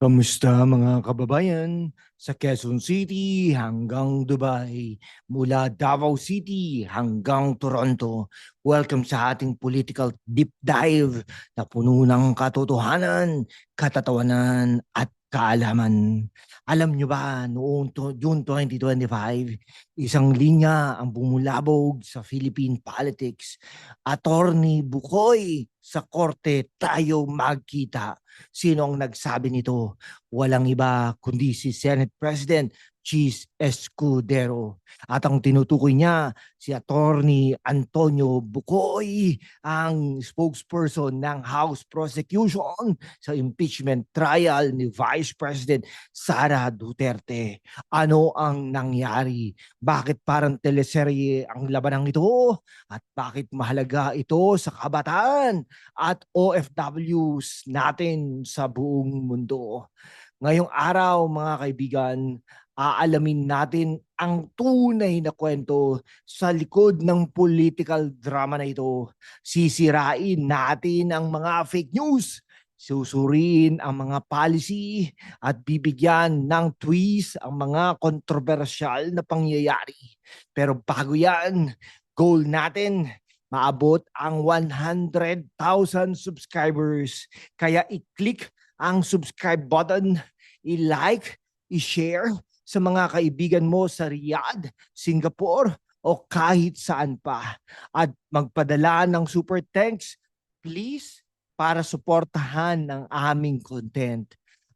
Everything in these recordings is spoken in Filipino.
Kamusta mga kababayan? Sa Quezon City hanggang Dubai, mula Davao City hanggang Toronto. Welcome sa ating political deep dive na puno ng katotohanan, katatawanan at kaalaman. Alam nyo ba, noong June 2025, isang linya ang bumulabog sa Philippine politics. Attorney Bukoy, sa korte tayo magkita. Sino ang nagsabi nito? Walang iba kundi si Senate President Cheese Escudero. At ang tinutukoy niya, si Attorney Antonio Bucoy, ang spokesperson ng House Prosecution sa impeachment trial ni Vice President Sara Duterte. Ano ang nangyari? Bakit parang teleserye ang labanang ito? At bakit mahalaga ito sa kabataan at OFWs natin sa buong mundo? Ngayong araw, mga kaibigan, aalamin natin ang tunay na kwento sa likod ng political drama na ito. Sisirain natin ang mga fake news, susuriin ang mga policy at bibigyan ng twist ang mga kontrobersyal na pangyayari. Pero bago yan, goal natin maabot ang 100,000 subscribers. Kaya i-click ang subscribe button, i-like, i-share sa mga kaibigan mo sa Riyadh, Singapore, o kahit saan pa. At magpadala ng super thanks, please, para suportahan ang aming content.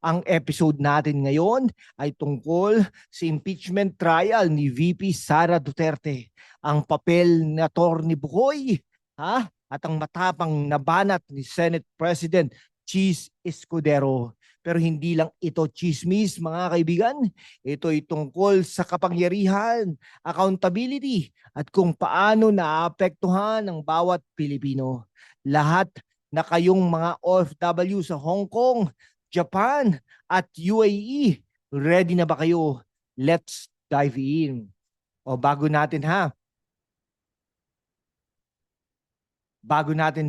Ang episode natin ngayon ay tungkol sa impeachment trial ni VP Sara Duterte. Ang papel ni Atty. Bukoy, at ang matapang na banat ni Senate President Cheese Escudero. Pero hindi lang ito chismis, mga kaibigan. Ito ay tungkol sa kapangyarihan, accountability, at kung paano naapektuhan ng bawat Pilipino. Lahat na kayong mga OFW sa Hong Kong, Japan, at UAE, ready na ba kayo? Let's dive in. O bago natin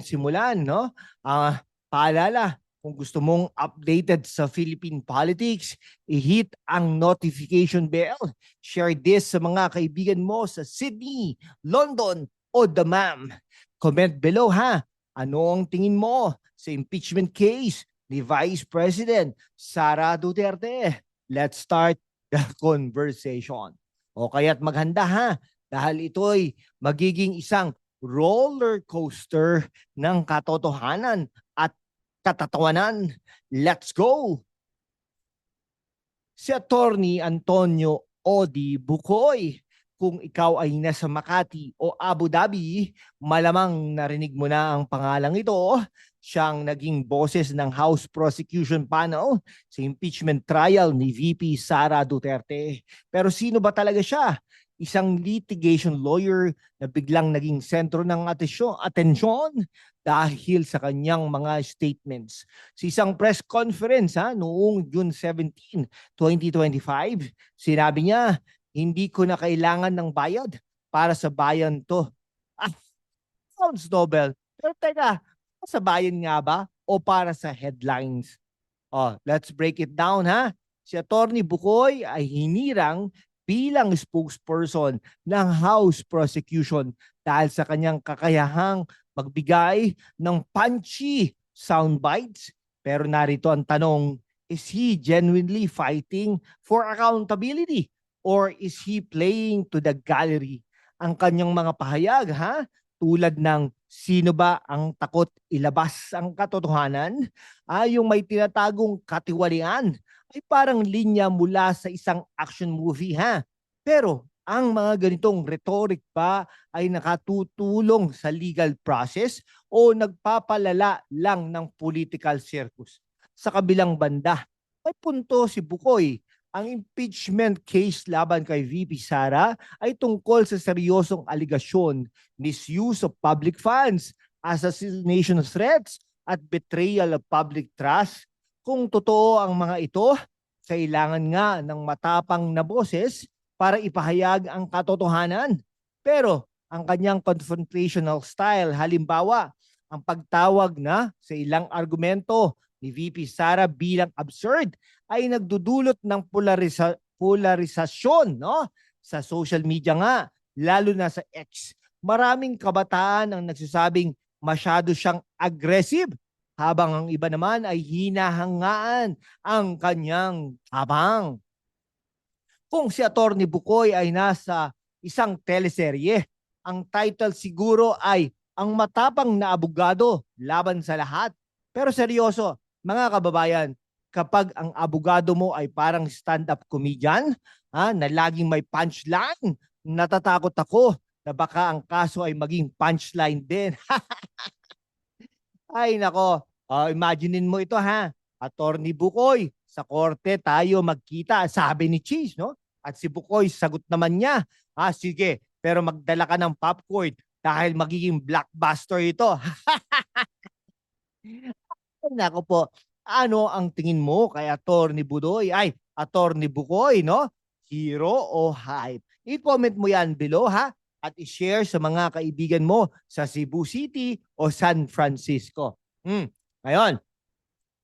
simulan, no? Paalala, kung gusto mong updated sa Philippine politics, i-hit ang notification bell. Share this sa mga kaibigan mo sa Sydney, London, o Dammam. Comment below ano ang tingin mo sa impeachment case ni Vice President Sara Duterte? Let's start the conversation. O kaya't maghanda dahil ito'y magiging isang roller coaster ng katotohanan at katatawanan. Let's go! Si Attorney Antonio Odi Bukoy. Kung ikaw ay nasa Makati o Abu Dhabi, malamang narinig mo na ang pangalang ito. Siyang naging boses ng House Prosecution Panel sa impeachment trial ni VP Sara Duterte. Pero sino ba talaga siya? Isang litigation lawyer na biglang naging sentro ng atensyon dahil sa kanyang mga statements. Sa isang press conference noong June 17, 2025, sinabi niya, hindi ko na kailangan ng bayad para sa bayan to. Sounds noble. Pero teka, sa bayan nga ba o para sa headlines? Let's break it down Si Atty. Bukoy ay hinirang bilang spokesperson ng House Prosecution dahil sa kanyang kakayahang magbigay ng punchy soundbites. Pero narito ang tanong, is he genuinely fighting for accountability? Or is he playing to the gallery? Ang kanyang mga pahayag, tulad ng sino ba ang takot ilabas ang katotohanan, yung may tinatagong katiwalian, ay parang linya mula sa isang action movie Pero ang mga ganitong rhetoric ba ay nakatutulong sa legal process o nagpapalala lang ng political circus? Sa kabilang banda, may punto si Bukoy. Ang impeachment case laban kay VP Sara ay tungkol sa seryosong aligasyon, misuse of public funds, assassination threats, at betrayal of public trust. Kung totoo ang mga ito, kailangan nga ng matapang na boses para ipahayag ang katotohanan. Pero ang kanyang confrontational style, halimbawa, ang pagtawag na sa ilang argumento ni VP Sara bilang absurd ay nagdudulot ng polarisasyon, no? Sa social media nga, lalo na sa X. Maraming kabataan ang nagsasabing masyado siyang aggressive, habang ang iba naman ay hinahangaan ang kanyang tabang. Kung si Atty. Bukoy ay nasa isang teleserye, ang title siguro ay Ang Matapang na Abogado Laban sa Lahat. Pero seryoso, mga kababayan, kapag ang abogado mo ay parang stand-up comedian, na laging may punchline, natatakot ako na baka ang kaso ay maging punchline din. Ay nako, imaginein mo ito ha. Attorney Bukoy, sa korte tayo magkita, sabi ni Cheese, no? At si Bukoy, sagot naman niya, sige, pero magdala ka ng popcorn dahil magiging blockbuster ito. Ay nako po, ano ang tingin mo kay Attorney Budoy? Attorney Bukoy, no? Hero o hype? I-comment mo yan below ha, at i-share sa mga kaibigan mo sa Cebu City o San Francisco. Ngayon,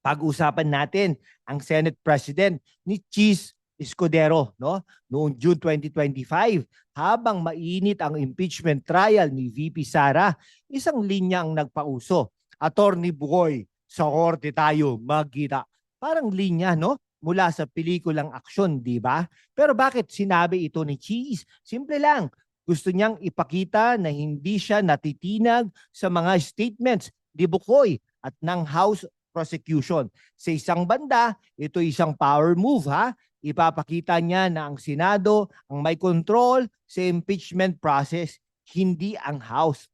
pag-usapan natin ang Senate President ni Cheese Escudero, no? Noong June 2025, habang mainit ang impeachment trial ni VP Sara, isang linya ang nagpauso. Attorney Bukoy, sa korte tayo magkita. Parang linya, no? Mula sa pelikulang aksyon, di ba? Pero bakit sinabi ito ni Cheese? Simple lang. Gusto niyang ipakita na hindi siya natitinag sa mga statements ni Bukoy at ng House prosecution. Sa isang banda, ito isang power move ha. Ipapakita niya na ang Senado ang may control sa impeachment process, hindi ang House.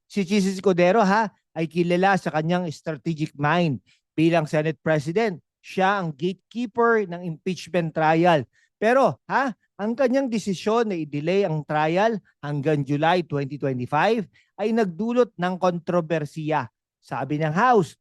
Si Chis Escudero ha, ay kilala sa kanyang strategic mind. Bilang Senate President, siya ang gatekeeper ng impeachment trial. Pero ang kanyang desisyon na i-delay ang trial hanggang July 2025 ay nagdulot ng kontrobersiya. Sabi ng House,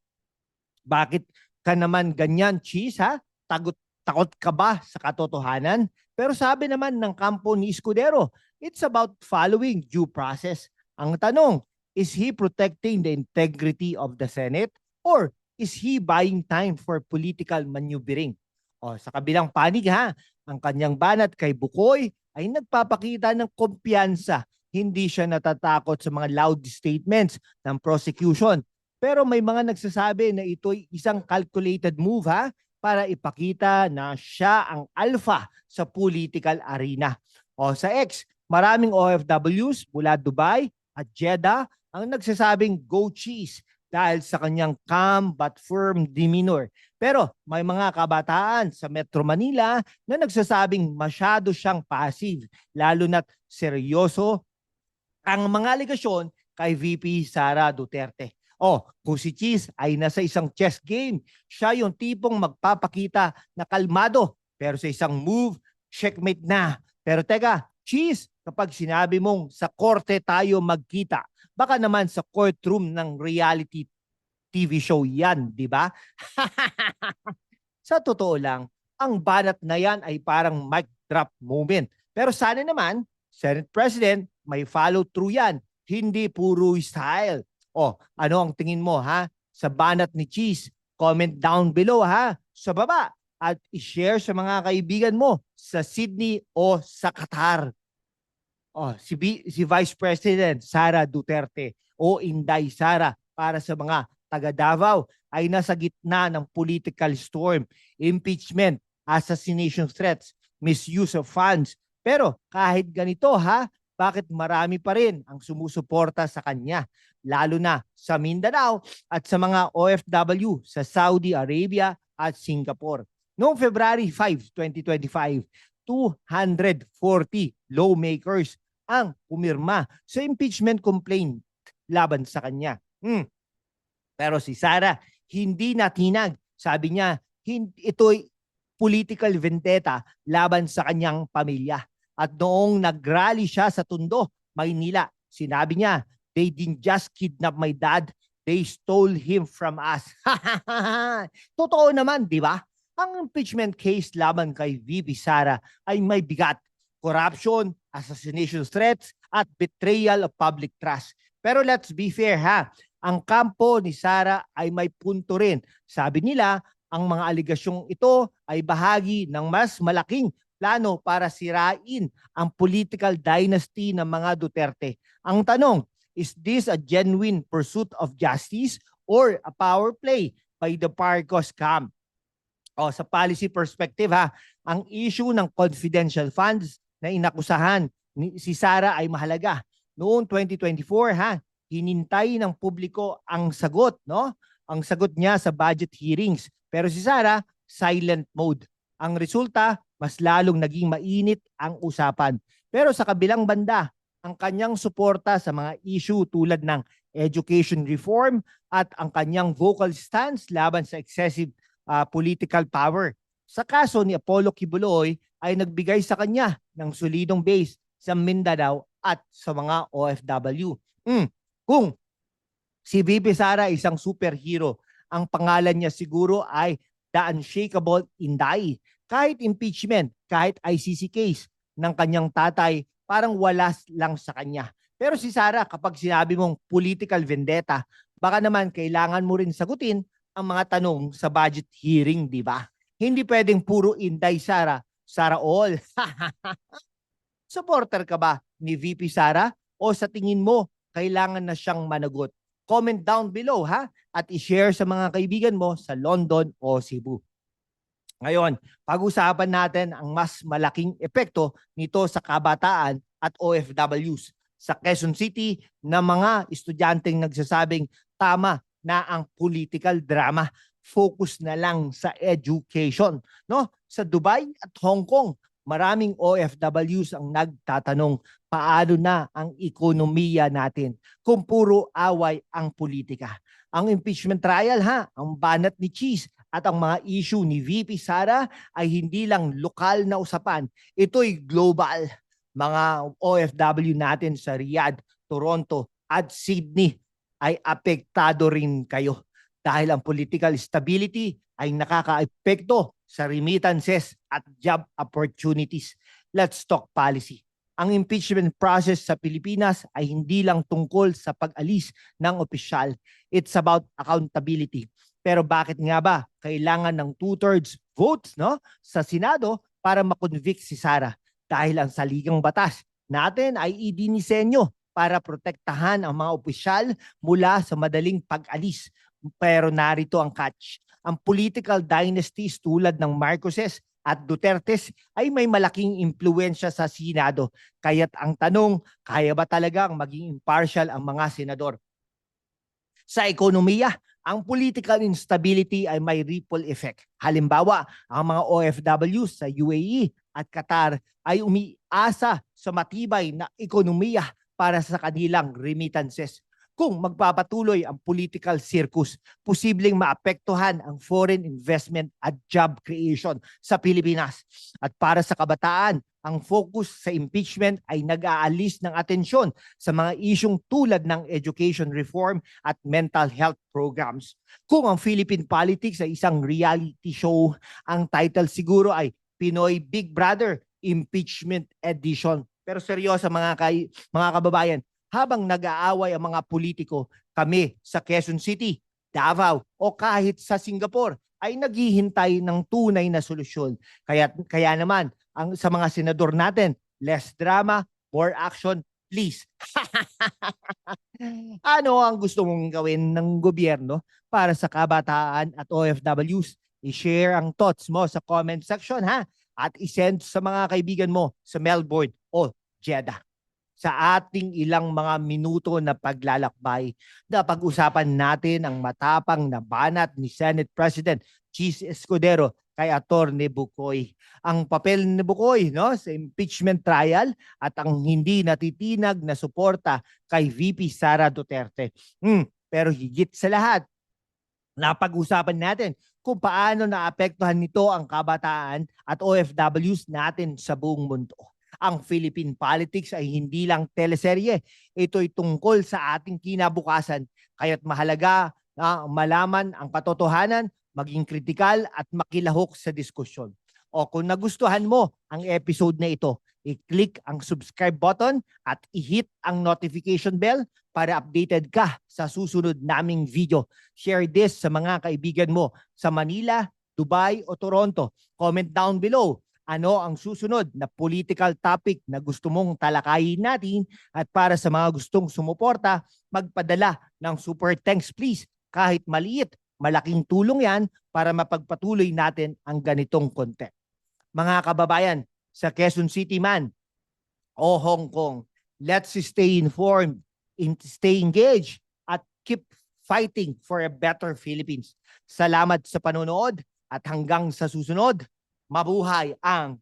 bakit ka naman ganyan, Cheese ha? Takot ka ba sa katotohanan? Pero sabi naman ng kampo ni Escudero, it's about following due process. Ang tanong, is he protecting the integrity of the Senate or is he buying time for political maneuvering? Sa kabilang panig ha, ang kanyang banat kay Bukoy ay nagpapakita ng kumpiyansa. Hindi siya natatakot sa mga loud statements ng prosecution. Pero may mga nagsasabi na ito'y isang calculated move ha, para ipakita na siya ang alpha sa political arena. Sa X, maraming OFWs mula Dubai at Jeddah ang nagsasabing go Cheese dahil sa kanyang calm but firm demeanor. Pero may mga kabataan sa Metro Manila na nagsasabing masyado siyang passive, lalo na't seryoso ang mga alegasyon kay VP Sara Duterte. Kung si Cheese ay nasa isang chess game, siya yung tipong magpapakita na kalmado, pero sa isang move, checkmate na. Pero teka, Cheese, kapag sinabi mong sa korte tayo magkita, baka naman sa courtroom ng reality TV show yan, di ba? Sa totoo lang, ang banat na yan ay parang mic drop moment. Pero sana naman, Senate President, may follow through yan. Hindi puro style. Ano ang tingin mo ha? Sa banat ni Cheese, comment down below ha, sa baba. At i-share sa mga kaibigan mo sa Sydney o sa Qatar. Si Vice President Sara Duterte o Inday Sara para sa mga taga Davao ay nasa gitna ng political storm, impeachment, assassination threats, misuse of funds. Pero kahit ganito bakit marami pa rin ang sumusuporta sa kanya, lalo na sa Mindanao at sa mga OFW sa Saudi Arabia at Singapore. Noong February 5, 2025, 240 lawmakers ang pumirma sa impeachment complaint laban sa kanya. Pero si Sara hindi natinag. Sabi niya, ito'y political vendetta laban sa kanyang pamilya. At noong nag-rally siya sa Tondo, Maynila, sinabi niya, they didn't just kidnap my dad, they stole him from us. Totoo naman, di ba? Ang impeachment case laban kay VP Sara ay may bigat. Corruption, assassination threats, at betrayal of public trust. Pero let's be fair Ang kampo ni Sara ay may punto rin. Sabi nila, ang mga aligasyong ito ay bahagi ng mas malaking plano para sirain ang political dynasty ng mga Duterte. Ang tanong, is this a genuine pursuit of justice or a power play by the Marcos camp? O sa policy perspective ha, ang issue ng confidential funds na inakusahan ni si Sara ay mahalaga. Noong 2024 ha, hinintay ng publiko ang sagot, no? Ang sagot niya sa budget hearings. Pero si Sara, silent mode. Ang resulta, mas lalong naging mainit ang usapan. Pero sa kabilang banda, ang kanyang suporta sa mga issue tulad ng education reform at ang kanyang vocal stance laban sa excessive political power. Sa kaso ni Apollo Kibuloy ay nagbigay sa kanya ng solidong base sa Mindanao at sa mga OFW. Kung si VP Sara isang superhero, ang pangalan niya siguro ay the unshakable Inday. Kahit impeachment, kahit ICC case ng kanyang tatay, parang wala lang sa kanya. Pero si Sara, kapag sinabi mong political vendetta, baka naman kailangan mo rin sagutin ang mga tanong sa budget hearing, di ba? Hindi pwedeng puro Inday Sara, Sara all. Supporter ka ba ni VP Sara o sa tingin mo kailangan na siyang managot? Comment down below ha at i-share sa mga kaibigan mo sa London o Cebu. Ngayon, pag-usapan natin ang mas malaking epekto nito sa kabataan at OFWs. Sa Quezon City na mga estudyanteng nagsasabing tama na ang political drama. Focus na lang sa education. No? Sa Dubai at Hong Kong, maraming OFWs ang nagtatanong paano na ang ekonomiya natin kung puro away ang politika. Ang impeachment trial ha, ang banat ni Cheese at ang mga issue ni VP Sara ay hindi lang lokal na usapan. Ito'y global. Mga OFW natin sa Riyadh, Toronto at Sydney ay apektado rin kayo dahil ang political stability ay nakakaepekto sa remittances at job opportunities. Let's talk policy. Ang impeachment process sa Pilipinas ay hindi lang tungkol sa pag-alis ng opisyal. It's about accountability. Pero bakit nga ba kailangan ng 2/3 votes no, sa Senado para makonvict si Sara? Dahil ang saligang batas natin ay idinisenyo para protektahan ang mga opisyal mula sa madaling pag-alis. Pero narito ang catch. Ang political dynasties tulad ng Marcoses at Dutertes ay may malaking impluensya sa Senado. Kaya't ang tanong, kaya ba talagang maging impartial ang mga senador? Sa ekonomiya, ang political instability ay may ripple effect. Halimbawa, ang mga OFWs sa UAE at Qatar ay umiasa sa matibay na ekonomiya para sa kanilang remittances. Kung magpapatuloy ang political circus, posibleng maapektuhan ang foreign investment at job creation sa Pilipinas. At para sa kabataan, ang focus sa impeachment ay nag-aalis ng atensyon sa mga isyong tulad ng education reform at mental health programs. Kung ang Philippine politics ay isang reality show, ang title siguro ay Pinoy Big Brother Impeachment Edition. Pero seryoso mga kababayan, habang nag-aaway ang mga politiko, kami sa Quezon City, Davao o kahit sa Singapore ay naghihintay ng tunay na solusyon. Kaya naman, sa mga senador natin, less drama, more action, please. Ano ang gusto mong gawin ng gobyerno para sa kabataan at OFWs? I-share ang thoughts mo sa comment section ha at i-send sa mga kaibigan mo sa Melbourne o Jeddah. Sa ating ilang mga minuto na paglalakbay, napag-usapan natin ang matapang na banat ni Senate President Cheese Escudero kay Atty. Bukoy. Ang papel ni Bukoy no, sa impeachment trial at ang hindi natitinag na suporta kay VP Sara Duterte. Pero higit sa lahat, napag-usapan natin kung paano naapektuhan nito ang kabataan at OFWs natin sa buong mundo. Ang Philippine politics ay hindi lang teleserye. Ito'y tungkol sa ating kinabukasan. Kaya't mahalaga na malaman ang katotohanan, maging kritikal at makilahok sa diskusyon. O kung nagustuhan mo ang episode na ito, i-click ang subscribe button at i-hit ang notification bell para updated ka sa susunod naming video. Share this sa mga kaibigan mo sa Manila, Dubai o Toronto. Comment down below ano ang susunod na political topic na gusto mong talakayin natin, at para sa mga gustong sumuporta, magpadala ng super thanks please. Kahit maliit, malaking tulong yan para mapagpatuloy natin ang ganitong content. Mga kababayan, sa Quezon City man o Hong Kong, let's stay informed, stay engaged, at keep fighting for a better Philippines. Salamat sa panonood at hanggang sa susunod, mabuhay ang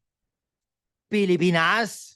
Pilipinas!